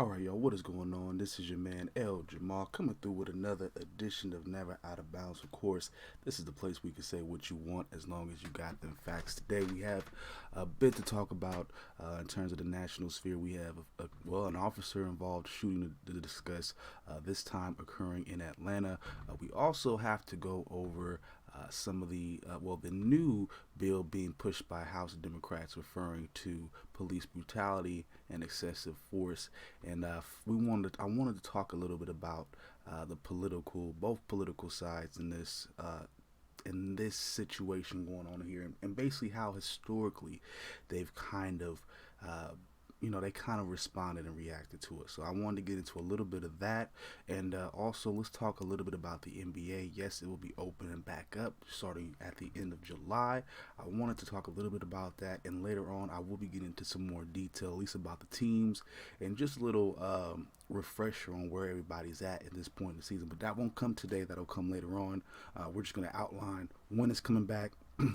All right, y'all, what is going on? This is your man L Jamal coming through with another edition of Never Out of Bounds. Of course, this is the place we can say what you want as long as you got them facts. Today, we have a bit to talk about in terms of the national sphere. We have, an officer involved shooting to discuss, this time occurring in Atlanta. We also have to go over some of the new bill being pushed by House Democrats referring to police brutality and excessive force. And I wanted to talk a little bit about both political sides in this situation going on here, and basically how historically they've kind of uh, they kind of responded and reacted to it. So I wanted to get into a little bit of that, and also let's talk a little bit about the NBA. Yes, it will be opening back up starting at the end of July. I wanted to talk a little bit about that, and later on I will be getting into some more detail, at least about the teams, and just a little refresher on where everybody's at this point in the season. But that won't come today. That'll come later on. We're just going to outline when it's coming back,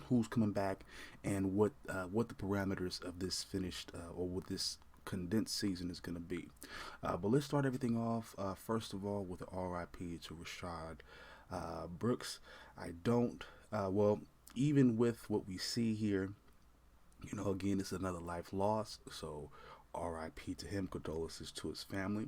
who's coming back, and what the parameters of this finished or what this condensed season is going to be. But let's start everything off first of all with the RIP to Rashad Brooks. I don't even with what we see here, again, it's another life loss. So RIP to him, condolences to his family.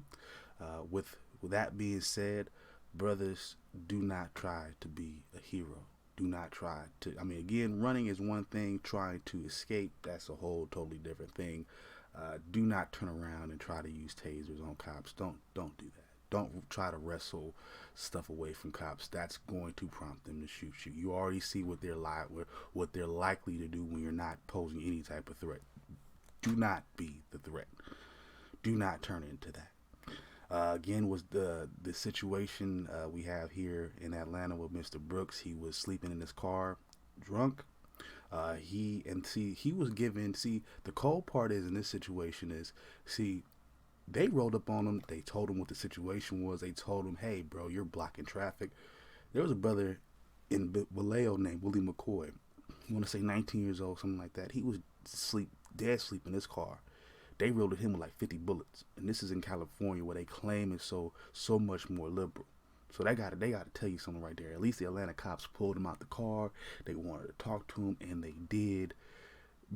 With that being said, brothers, do not try to be a hero. Do not try to. I mean, again, running is one thing. Trying to escape, that's a whole totally different thing. Do not turn around and try to use tasers on cops. Don't do that. Don't try to wrestle stuff away from cops. That's going to prompt them to shoot you. You already see what they're likely to do when you're not posing any type of threat. Do not be the threat. Do not turn into that. Again, was the situation we have here in Atlanta with Mr. Brooks. He was sleeping in his car, drunk. He was given. See, the cold part is in this situation is, see, they rolled up on him. They told him what the situation was. They told him, "Hey, bro, you're blocking traffic." There was a brother in Vallejo named Willie McCoy. I want to say 19 years old, something like that. He was dead asleep in his car. They rolled at him with like 50 bullets, and this is in California where they claim it's so much more liberal. So they got to tell you something right there. At least the Atlanta cops pulled him out the car. They wanted to talk to him, and they did.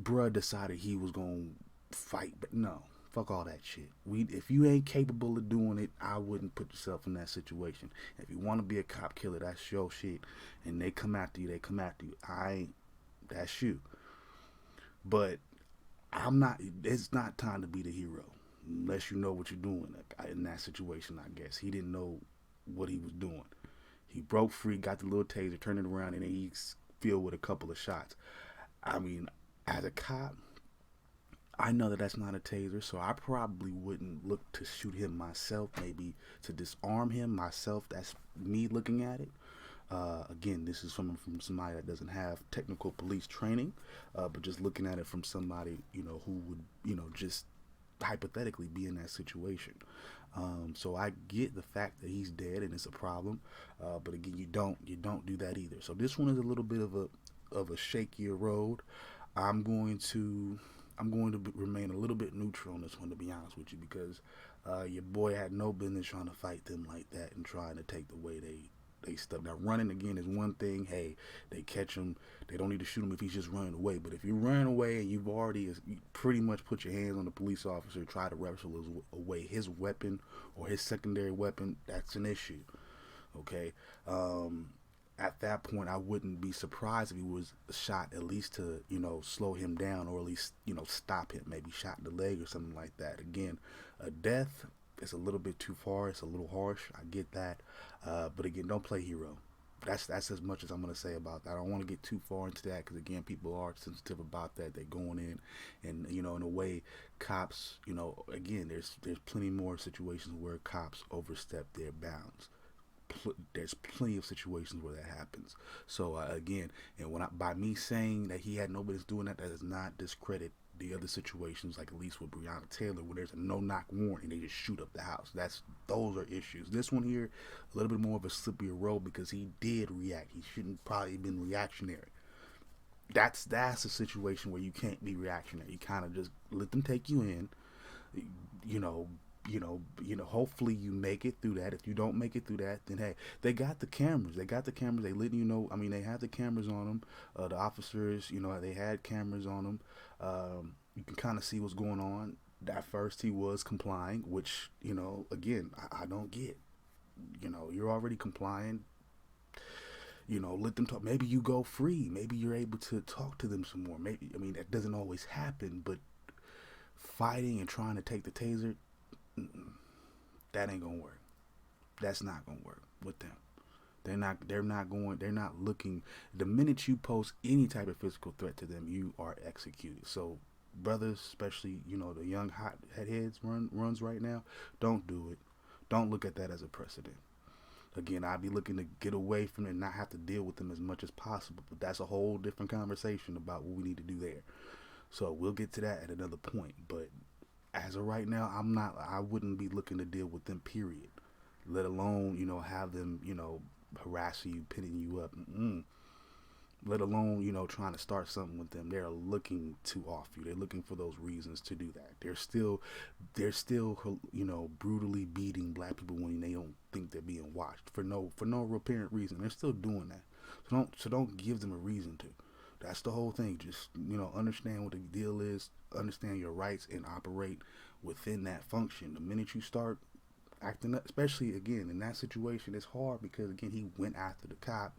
Bruh decided he was gonna fight, but no, fuck all that shit. If you ain't capable of doing it, I wouldn't put yourself in that situation. If you want to be a cop killer, that's your shit, and they come after you. They come after you. I ain't. That's you. But I'm not. It's not time to be the hero unless you know what you're doing in that situation. I guess he didn't know what he was doing. He broke free, got the little taser, turned it around, and then he's filled with a couple of shots. I mean, as a cop, I know that that's not a taser, so I probably wouldn't look to shoot him myself. Maybe to disarm him myself. That's me looking at it. Again, this is from somebody that doesn't have technical police training, but just looking at it from somebody who would just hypothetically be in that situation. So I get the fact that he's dead and it's a problem, but again, you don't do that either. So this one is a little bit of a shakier road. I'm going to remain a little bit neutral on this one, to be honest with you, because your boy had no business trying to fight them like that and trying to take the way they stuff. Now, running again is one thing. Hey, they catch him. They don't need to shoot him if he's just running away. But if you're running away and you've already pretty much put your hands on the police officer, try to wrestle away his weapon or his secondary weapon, that's an issue. Okay. At that point, I wouldn't be surprised if he was shot, at least to slow him down, or at least stop him. Maybe shot in the leg or something like that. Again, a death is a little bit too far. It's a little harsh. I get that, but again, don't play hero. That's as much as I'm gonna say about that. I don't want to get too far into that because again, people are sensitive about that. They're going in, and in a way, cops. Again, there's plenty more situations where cops overstep their bounds. There's plenty of situations where that happens. So again, and by me saying that he had no business doing that, that does not discredit the other situations, like at least with Breonna Taylor, where there's a no-knock warrant and they just shoot up the house. Those are issues. This one here, a little bit more of a slippier road because he did react. He shouldn't probably have been reactionary. That's a situation where you can't be reactionary. You kind of just let them take you in, you know, hopefully you make it through that. If you don't make it through that, then hey, they got the cameras. They got the cameras. They letting you know. I mean, they have the cameras on them. The officers, they had cameras on them. You can kind of see what's going on. At first, he was complying, which again, I don't get. You're already complying. Let them talk. Maybe you go free. Maybe you're able to talk to them some more. Maybe, I mean, that doesn't always happen, but fighting and trying to take the taser, that ain't gonna work. That's not gonna work with them. They're not looking. The minute you pose any type of physical threat to them, you are executed. So brothers, especially, the young hot heads runs right now, don't do it. Don't look at that as a precedent. Again, I'd be looking to get away from it and not have to deal with them as much as possible. But that's a whole different conversation about what we need to do there. So we'll get to that at another point. But as of right now, I wouldn't be looking to deal with them, period. Let alone, have them, harassing you, pinning you up. Let alone, trying to start something with them. They're looking to off you. They're looking for those reasons to do that. They're still, brutally beating black people when they don't think they're being watched for no apparent reason. They're still doing that. So don't give them a reason to. That's the whole thing. Just, understand what the deal is, understand your rights, and operate within that function. The minute you start acting up, especially, again, in that situation, it's hard because, again, he went after the cop,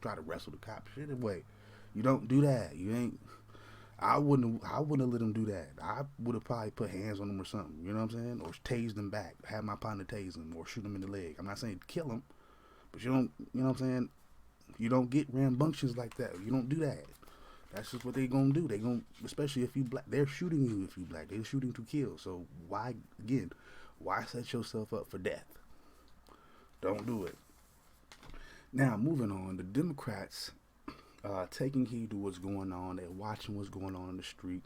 try to wrestle the cop. Shit away. You don't do that. You ain't. I wouldn't have let him do that. I would have probably put hands on him or something. You know what I'm saying? Or tased him back. Have my partner tase him or shoot him in the leg. I'm not saying kill him, but you don't. You know what I'm saying? You don't get rambunctious like that. You don't do that. That's just what they gonna do. They gonna, especially if you black. They're shooting you if you black. They're shooting to kill. So why set yourself up for death? Don't do it. Now, moving on, the Democrats taking heed to what's going on. They're watching what's going on in the street.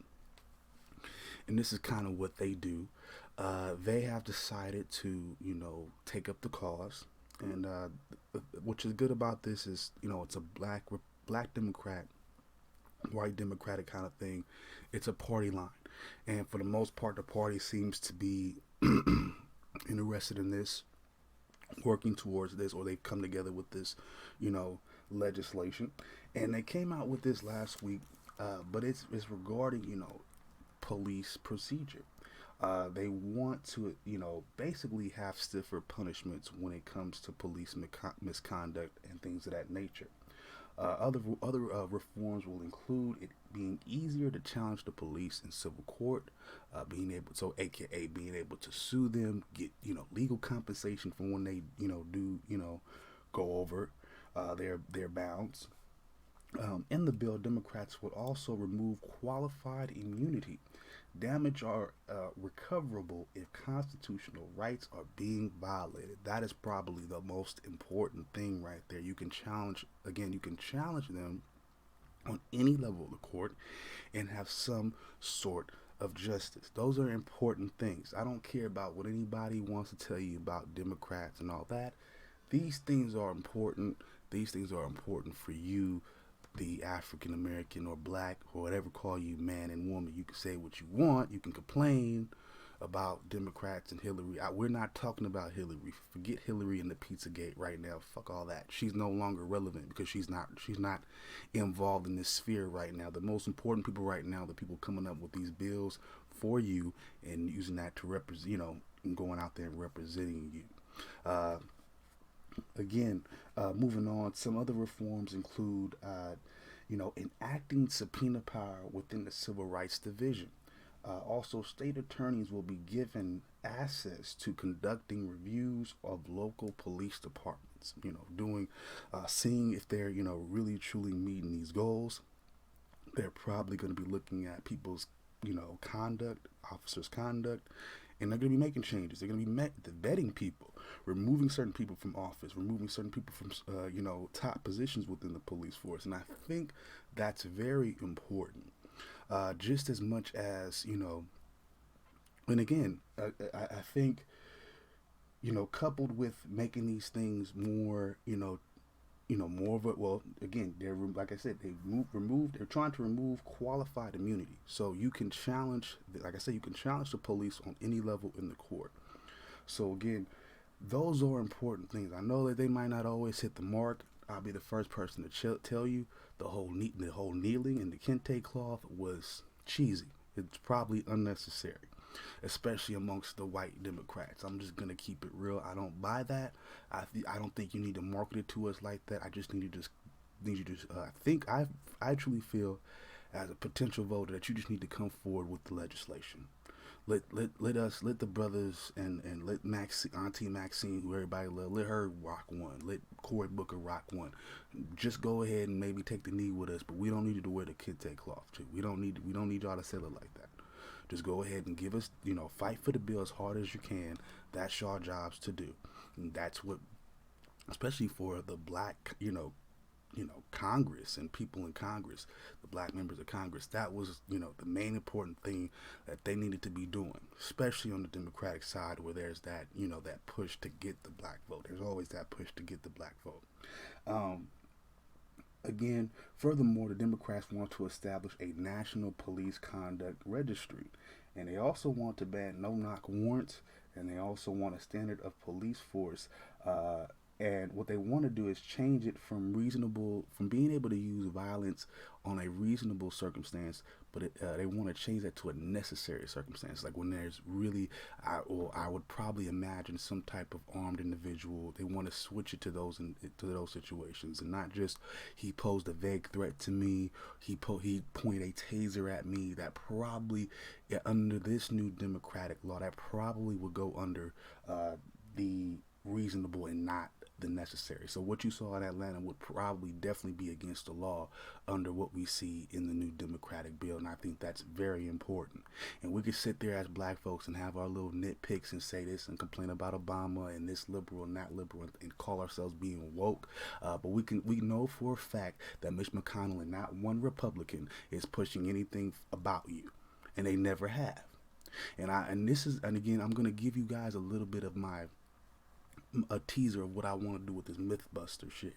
And this is kind of what they do. They have decided to, take up the cause. And what is good about this is, it's a black Democrat, white Democratic kind of thing. It's a party line. And for the most part, the party seems to be interested in this, working towards this, or they've come together with this, legislation. And they came out with this last week, but it's regarding, police procedure. They want to, basically have stiffer punishments when it comes to police misconduct and things of that nature. Other reforms will include it being easier to challenge the police in civil court, AKA being able to sue them, get legal compensation for when they do go over their bounds. In the bill, Democrats would also remove qualified immunity. Damage are recoverable if constitutional rights are being violated. That is probably the most important thing right there. You can challenge them on any level of the court and have some sort of justice. Those are important things. I don't care about what anybody wants to tell you about Democrats and all that. These things are important. These things are important for you, the African American or black or whatever call you man and woman. You can say what you want. You can complain about Democrats and Hillary. We're not talking about Hillary. Forget Hillary and the Pizzagate right now. Fuck all that. She's no longer relevant because she's not involved in this sphere right now. The most important people right now, the people coming up with these bills for you and using that to represent, and going out there and representing you. Moving on, some other reforms include, enacting subpoena power within the Civil Rights Division. Also, state attorneys will be given access to conducting reviews of local police departments, seeing if they're, really truly meeting these goals. They're probably going to be looking at people's, conduct, officers' conduct, and they're going to be making changes. They're going to be vetting people, removing certain people from office, removing certain people from, top positions within the police force. And I think that's very important. Just as much as, and again, I think, coupled with making these things more, more of it. Well, again, they're like I said, they're trying to remove qualified immunity, so you can challenge, like I said, you can challenge the police on any level in the court. So again, those are important things. I know that they might not always hit the mark. I'll be the first person to tell you the whole kneeling and the kente cloth was cheesy. It's probably unnecessary, especially amongst the white Democrats. I'm just gonna keep it real. I don't buy that. I don't think you need to market it to us like that. I just need you to think. I truly feel as a potential voter that you just need to come forward with the legislation. Let the brothers and let Auntie Maxine, who everybody love, let her rock one. Let Cory Booker rock one. Just go ahead and maybe take the knee with us, but we don't need you to wear the kente cloth too. We don't need y'all to sell it like that. Just go ahead and give us, fight for the bill as hard as you can. That's your jobs to do. And that's what, especially for the black, Congress and people in Congress, the black members of Congress, that was, the main important thing that they needed to be doing, especially on the Democratic side where there's that, that push to get the black vote. There's always that push to get the black vote. Um, Again, furthermore, the Democrats want to establish a national police conduct registry, and they also want to ban no-knock warrants, and they also want a standard of police force. And what they want to do is change it from being able to use violence on a reasonable circumstance, but they want to change that to a necessary circumstance, like when there's really, I would probably imagine some type of armed individual. They want to switch it to those situations, and not just he posed a vague threat to me, he pointed a taser at me. That probably, yeah, under this new democratic law, that probably would go under the reasonable and not the necessary. So what you saw in Atlanta would probably definitely be against the law under what we see in the new Democratic bill, and I think that's very important. And we could sit there as black folks and have our little nitpicks and say this and complain about Obama and this liberal and that liberal and call ourselves being woke, but we know for a fact that Mitch McConnell and not one Republican is pushing anything about you, and they never have. And again, I'm gonna give you guys a little bit of a teaser of what I want to do with this MythBuster shit.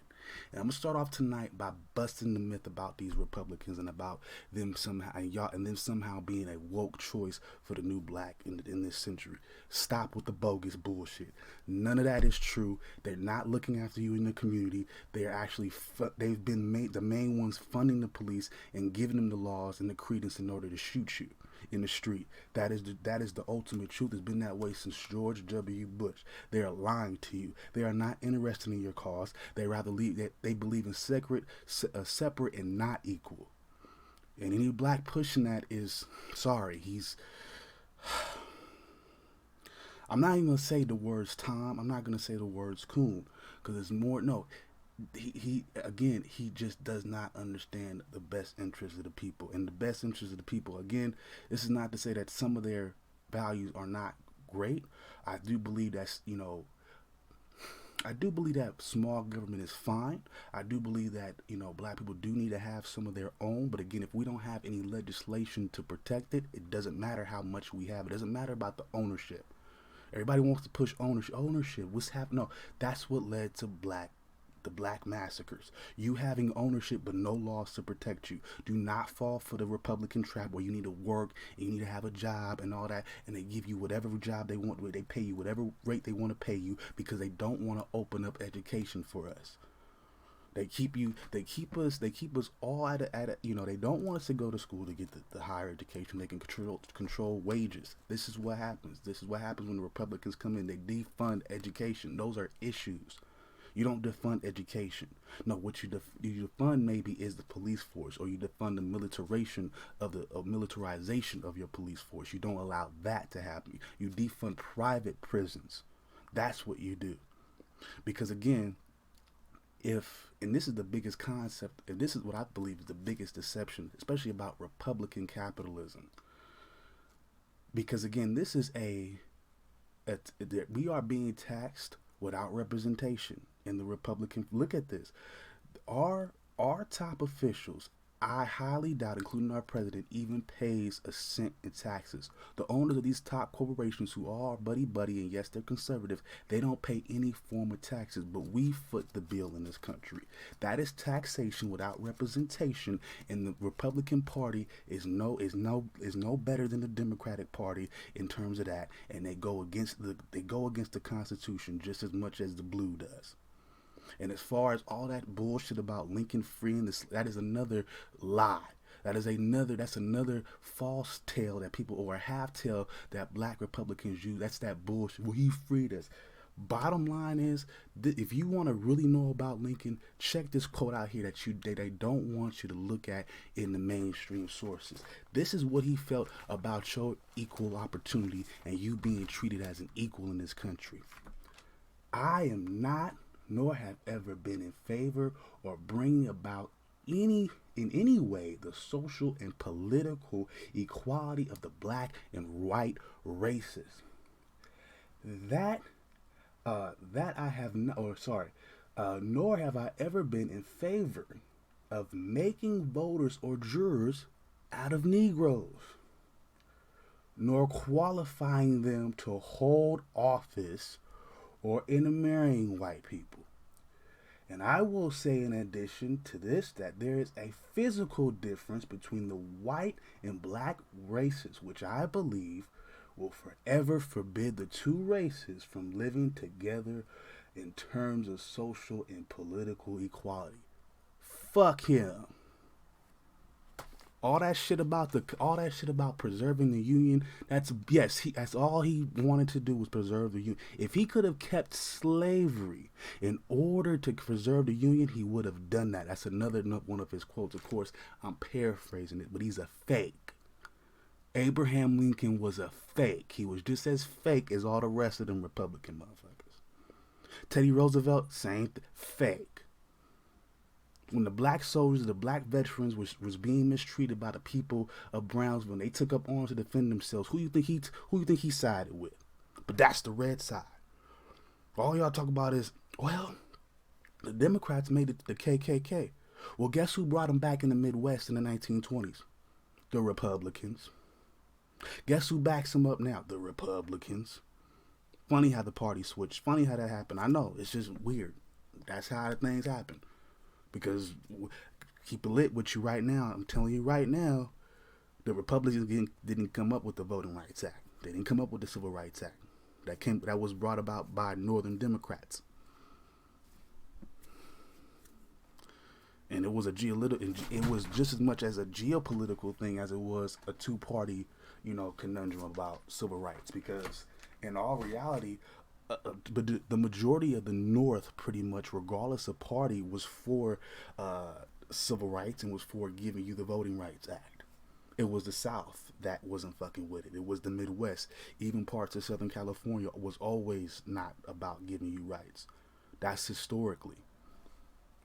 And I'm gonna start off tonight by busting the myth about these Republicans and about them somehow and them somehow being a woke choice for the new black in this century. Stop with the bogus bullshit. None of that is true. They're not looking after you in the community. They're actually they've been made the main ones funding the police and giving them the laws and the credence in order to shoot you in the street. That is the ultimate truth. It's been that way since George W. Bush. They are lying to you. They are not interested in your cause. They rather they believe in separate and not equal. And any black pushing that is sorry. I'm not even gonna say the words Tom. I'm not gonna say the words coon because it's more no. He just does not understand the best interest of the people, and the best interest of the people, again, this is not to say that some of their values are not great. I do believe that small government is fine. I do believe that black people do need to have some of their own, but again, if we don't have any legislation to protect it, it doesn't matter how much we have. It doesn't matter about the ownership. Everybody wants to push ownership. What's happening? No, that's what led to the black massacres. You having ownership but no laws to protect you. Do not fall for the Republican trap where you need to work and you need to have a job and all that, and they give you whatever job they want, they pay you whatever rate they want to pay you because they don't want to open up education for us. They keep us all at a they don't want us to go to school to get the higher education. They can control wages. This is what happens. This is what happens when the Republicans come in. They defund education. Those are issues. You don't defund education. No, what you defund maybe is the police force, or you defund the militarization of your police force. You don't allow that to happen. You defund private prisons. That's what you do. Because again, and this is the biggest concept, and this is what I believe is the biggest deception, especially about Republican capitalism. Because again, this is we are being taxed without representation in the Republican. Look at this. Our top officials I highly doubt, including our president, even pays a cent in taxes. The owners of these top corporations who are buddy buddy, and yes, they're conservative, they don't pay any form of taxes, but we foot the bill in this country. That is taxation without representation, and the Republican Party is no better than the Democratic Party in terms of that, and they go against the Constitution just as much as the blue does. And as far as all that bullshit about Lincoln freeing this, that is another lie. That's another false tale that people, or a half tale that black Republicans use. That's that bullshit. Well, he freed us. Bottom line is, if you want to really know about Lincoln, check this quote out here that they don't want you to look at in the mainstream sources. This is what he felt about your equal opportunity and you being treated as an equal in this country. I am not, nor have ever been in favor or bringing about in any way the social and political equality of the black and white races. That that I have not, or sorry, nor have I ever been in favor of making voters or jurors out of Negroes, nor qualifying them to hold office or intermarrying white people. And I will say, in addition to this, that there is a physical difference between the white and black races, which I believe will forever forbid the two races from living together in terms of social and political equality. Fuck him. All that shit about preserving the union, that's all he wanted to do was preserve the union. If he could have kept slavery in order to preserve the union, he would have done that. That's another one of his quotes. Of course, I'm paraphrasing it, but he's a fake. Abraham Lincoln was a fake. He was just as fake as all the rest of them Republican motherfuckers. Teddy Roosevelt, fake. When the black soldiers, the black veterans was being mistreated by the people of Brownsville, and they took up arms to defend themselves, who you think he sided with? But that's the red side. All y'all talk about is, well, the Democrats made it to the KKK. Well, guess who brought them back in the Midwest in the 1920s? The Republicans. Guess who backs them up now? The Republicans. Funny how the party switched. Funny how that happened. I know, it's just weird. That's how things happen. Because keep it lit with you right now. I'm telling you right now, the Republicans didn't come up with the Voting Rights Act. They didn't come up with the Civil Rights Act. That was brought about by Northern Democrats. And it was it was just as much as a geopolitical thing as it was a two-party, conundrum about civil rights. Because in all reality, but the majority of the North, pretty much, regardless of party, was for civil rights and was for giving you the Voting Rights Act. It was the South that wasn't fucking with it. It was the Midwest, even parts of Southern California, was always not about giving you rights. That's historically.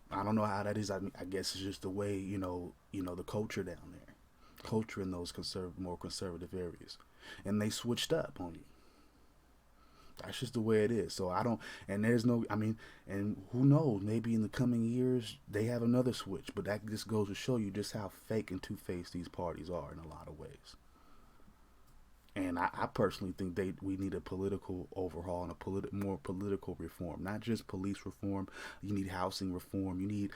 I don't know how that is. I guess it's just the way the culture down there, culture in those more conservative areas, and they switched up on you. That's just the way it is. So and who knows, maybe in the coming years they have another switch, but that just goes to show you just how fake and two-faced these parties are in a lot of ways. And I personally think we need a political overhaul and more political reform, not just police reform. You need housing reform. You need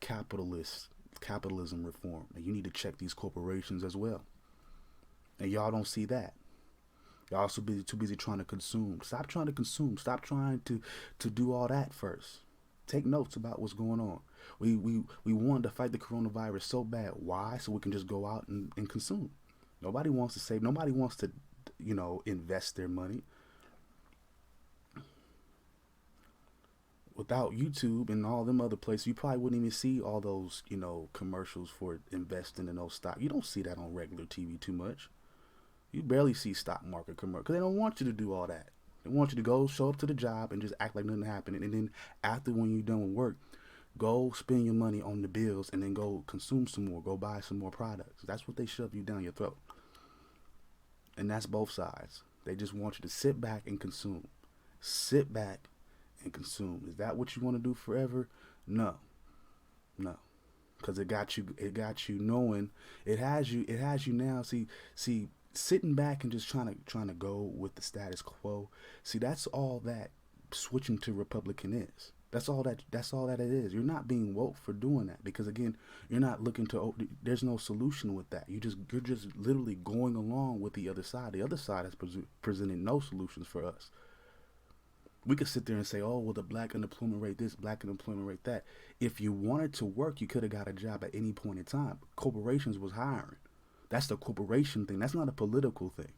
capitalism reform, and you need to check these corporations as well. And y'all don't see that. Y'all also too busy trying to consume. Stop trying to consume. Stop trying to do all that first. Take notes about what's going on. We wanted to fight the coronavirus so bad. Why? So we can just go out and consume. Nobody wants to save. Nobody wants to, invest their money. Without YouTube and all them other places, you probably wouldn't even see all those, commercials for investing in those stocks. You don't see that on regular TV too much. You barely see stock market commercials because they don't want you to do all that. They want you to go show up to the job and just act like nothing happened. And then after, when you're done with work, go spend your money on the bills and then go consume some more. Go buy some more products. That's what they shove you down your throat. And that's both sides. They just want you to sit back and consume. Sit back and consume. Is that what you want to do forever? No. because it got you knowing, it has you now. See, sitting back and just trying to go with the status quo. See, that's all that switching to Republican is. That's all that it is. You're not being woke for doing that, because again, you're not looking to. There's no solution with that. You're just literally going along with the other side. The other side has presented no solutions for us. We could sit there and say, oh, well, the black unemployment rate this, black unemployment rate that. If you wanted to work, you could have got a job at any point in time. Corporations was hiring. That's the corporation thing. That's not a political thing.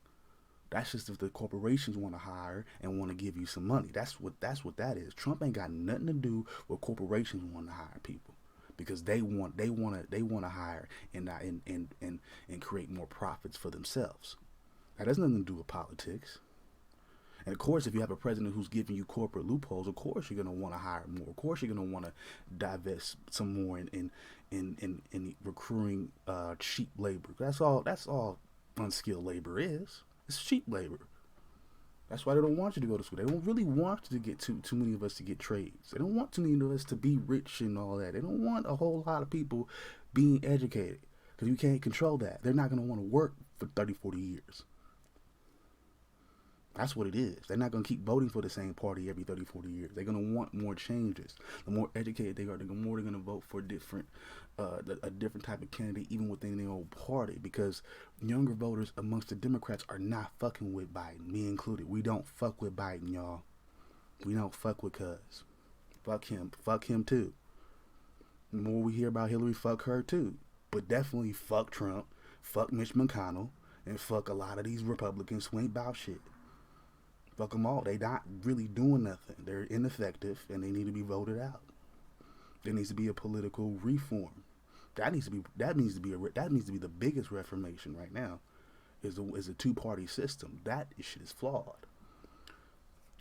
That's just if the corporations want to hire and want to give you some money. That's what that is. Trump ain't got nothing to do with corporations wanting to hire people, because they want to hire and create more profits for themselves. That has nothing to do with politics. And of course, if you have a president who's giving you corporate loopholes, of course you're going to want to hire more. Of course you're going to want to divest some more in recruiting cheap labor. That's all unskilled labor is. It's cheap labor. That's why they don't want you to go to school. They don't really want you to get too many of us to get trades. They don't want too many of us to be rich and all that. They don't want a whole lot of people being educated, because you can't control that. They're not going to want to work for 30, 40 years. That's what it is. They're not going to keep voting for the same party every 30, 40 years. They're going to want more changes. The more educated they are, the more they're going to vote for a different type of candidate, even within their own party. Because younger voters amongst the Democrats are not fucking with Biden, me included. We don't fuck with Biden, y'all. We don't fuck with cuz. Fuck him. Fuck him too. The more we hear about Hillary, fuck her too. But definitely fuck Trump, fuck Mitch McConnell, and fuck a lot of these Republicans who ain't about shit. Fuck them all. They not really doing nothing. They're ineffective, and they need to be voted out. There needs to be a political reform. That needs to be the biggest reformation right now. Is a two-party system. That shit is flawed.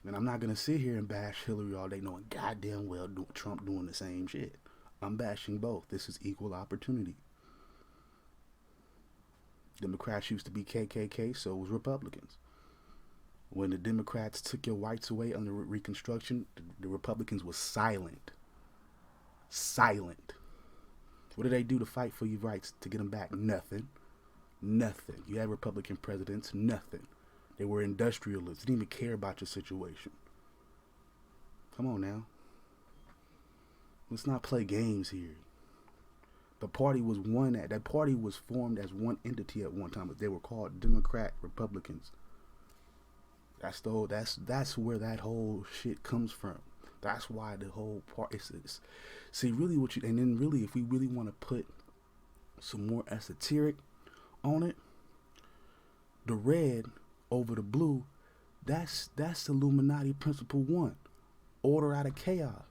And I'm not gonna sit here and bash Hillary all day, knowing goddamn well Trump doing the same shit. I'm bashing both. This is equal opportunity. Democrats used to be KKK, so was Republicans. When the Democrats took your whites away under Reconstruction, the Republicans were silent. Silent. What did they do to fight for your rights to get them back? Nothing. Nothing. You had Republican presidents. Nothing. They were industrialists. They didn't even care about your situation. Come on now. Let's not play games here. The party was that party was formed as one entity at one time, but they were called Democrat Republicans. That's where that whole shit comes from. That's why the whole part is. See, really and then really, if we really want to put some more esoteric on it, the red over the blue, that's Illuminati principle 1, order out of chaos.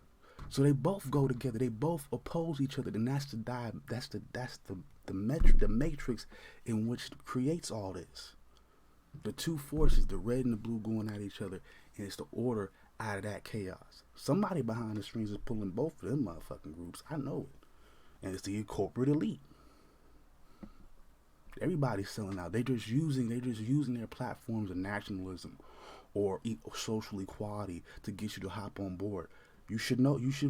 So they both go together. They both oppose each other, and that's the matrix in which creates all this. The two forces, the red and the blue, going at each other, and it's the order out of that chaos. Somebody behind the strings is pulling both of them motherfucking groups. I know it. And it's the corporate elite. Everybody's selling out. They're just using their platforms of nationalism or social equality to get you to hop on board. You should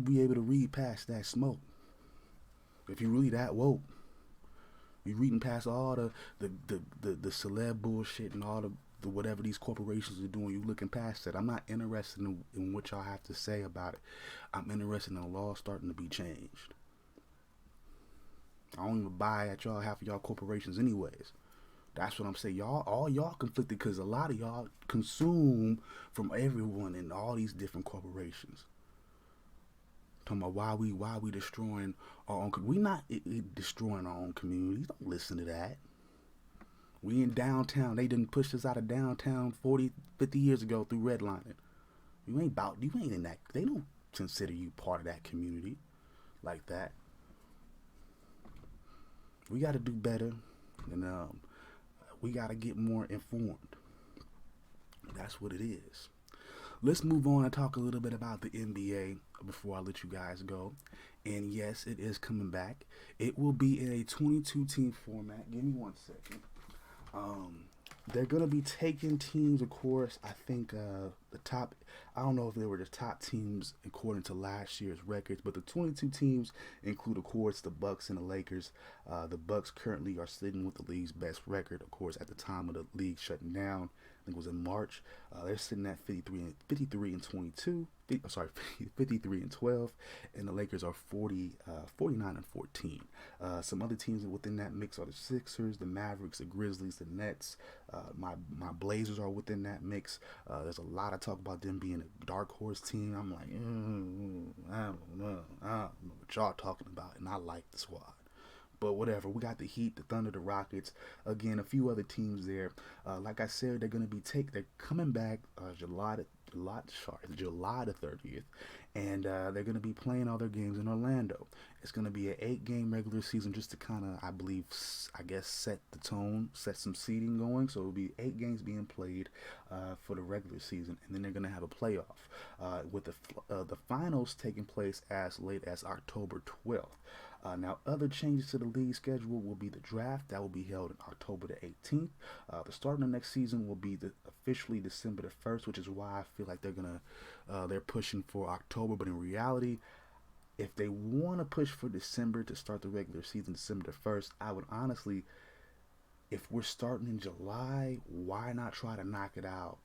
be able to read past that smoke. If you're really that woke. You're reading past all the celeb bullshit and all the whatever these corporations are doing. You're looking past that. I'm not interested in what y'all have to say about it. I'm interested in the law starting to be changed. I don't even buy at half of y'all corporations anyways. That's what I'm saying. All y'all conflicted because a lot of y'all consume from everyone in all these different corporations. Talking about why we destroying our own. We not destroying our own communities. Don't listen to that. We in downtown. They didn't push us out of downtown 40, 50 years ago through redlining. You ain't in that. They don't consider you part of that community like that. We got to do better, and we got to get more informed. That's what it is. Let's move on and talk a little bit about the NBA before I let you guys go. And yes, it is coming back. It will be in a 22-team format. Give me 1 second. They're gonna be taking teams, of course. I think the top. I don't know if they were the top teams according to last year's records, but the 22 teams include, of course, the Bucks and the Lakers. The Bucks currently are sitting with the league's best record, of course, at the time of the league shutting down. I think it was in March. They're sitting at 53 and 22. Sorry, 53 and 12, and the Lakers are 49 and 14. Some other teams within that mix are the Sixers, the Mavericks, the Grizzlies, the Nets. My Blazers are within that mix. There's a lot of talk about them being a dark horse team. I'm like, I don't know what y'all talking about, and I like the squad. But whatever, we got the Heat, the Thunder, the Rockets. Again, a few other teams there. Like I said, they're coming back July the 30th, and they're gonna be playing all their games in Orlando. It's gonna be an 8-game regular season just to kind of, I believe, I guess, set the tone, set some seeding going. So it'll be 8 games being played for the regular season, and then they're gonna have a playoff with the finals taking place as late as October 12th. Now, other changes to the league schedule will be the draft that will be held on October the 18th. The start of the next season will be officially December the 1st, which is why I feel like they're pushing for October. But in reality, if they want to push for December to start the regular season, December the 1st, I would honestly, if we're starting in July, why not try to knock it out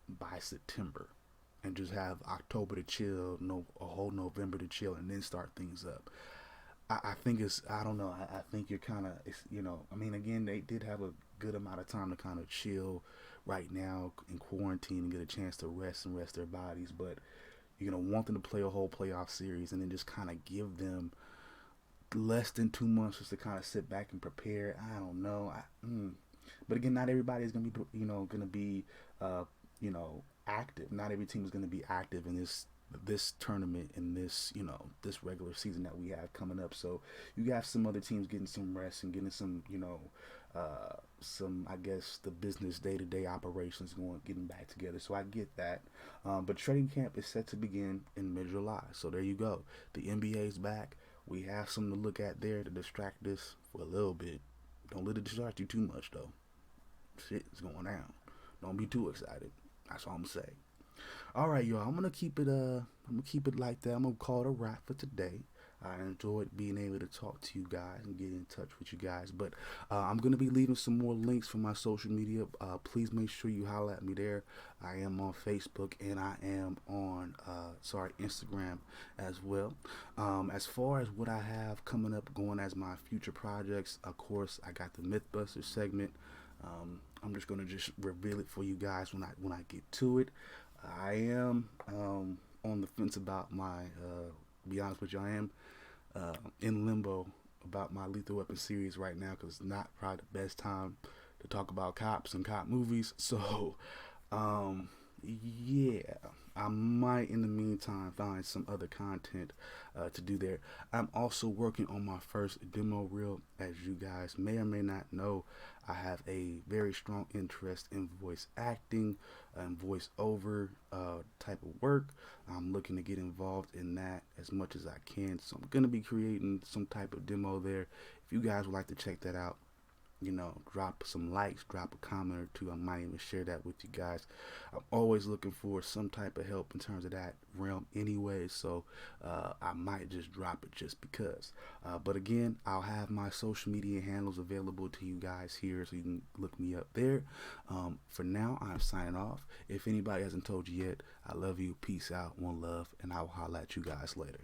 by September? And just have October to chill, no, a whole November to chill, and then start things up. I think I don't know. I think you're kind of, I mean, again, they did have a good amount of time to kind of chill right now in quarantine and get a chance to rest their bodies. But you're going to want them to play a whole playoff series and then just kind of give them less than 2 months just to kind of sit back and prepare. I don't know. But again, not everybody is going to be, uh, active. Not every team is going to be active in this tournament and this regular season that we have coming up. So you have some other teams getting some rest and getting some, I guess, the business day-to-day operations getting back together. So I get that. But training camp is set to begin in mid-July. So there you go. The NBA is back. We have something to look at there to distract us for a little bit. Don't let it distract you too much though. Shit is going down. Don't be too excited. That's all I'm gonna say. All right, y'all. I'm gonna keep it. I'm gonna keep it like that. I'm gonna call it a wrap for today. I enjoyed being able to talk to you guys and get in touch with you guys. But I'm gonna be leaving some more links for my social media. Please make sure you holler at me there. I am on Facebook and I am on Instagram as well. As far as what I have coming up, going as my future projects, of course, I got the MythBusters segment. I'm just gonna reveal it for you guys when I get to it. I am on the fence about my. Be honest with you, I am in limbo about my Lethal Weapon series right now because it's not probably the best time to talk about cops and cop movies. So, yeah, I might in the meantime find some other content to do there. I'm also working on my first demo reel. As you guys may or may not know, I have a very strong interest in voice acting and voice-over type of work. I'm looking to get involved in that as much as I can. So I'm going to be creating some type of demo there. If you guys would like to check that out, drop some likes, drop a comment or two. I might even share that with you guys. I'm always looking for some type of help in terms of that realm anyway, so I might just drop it just because. But again, I'll have my social media handles available to you guys here, so you can look me up there. For now, I'm signing off. If anybody hasn't told you yet, I love you. Peace out. One love, and I will holler at you guys later.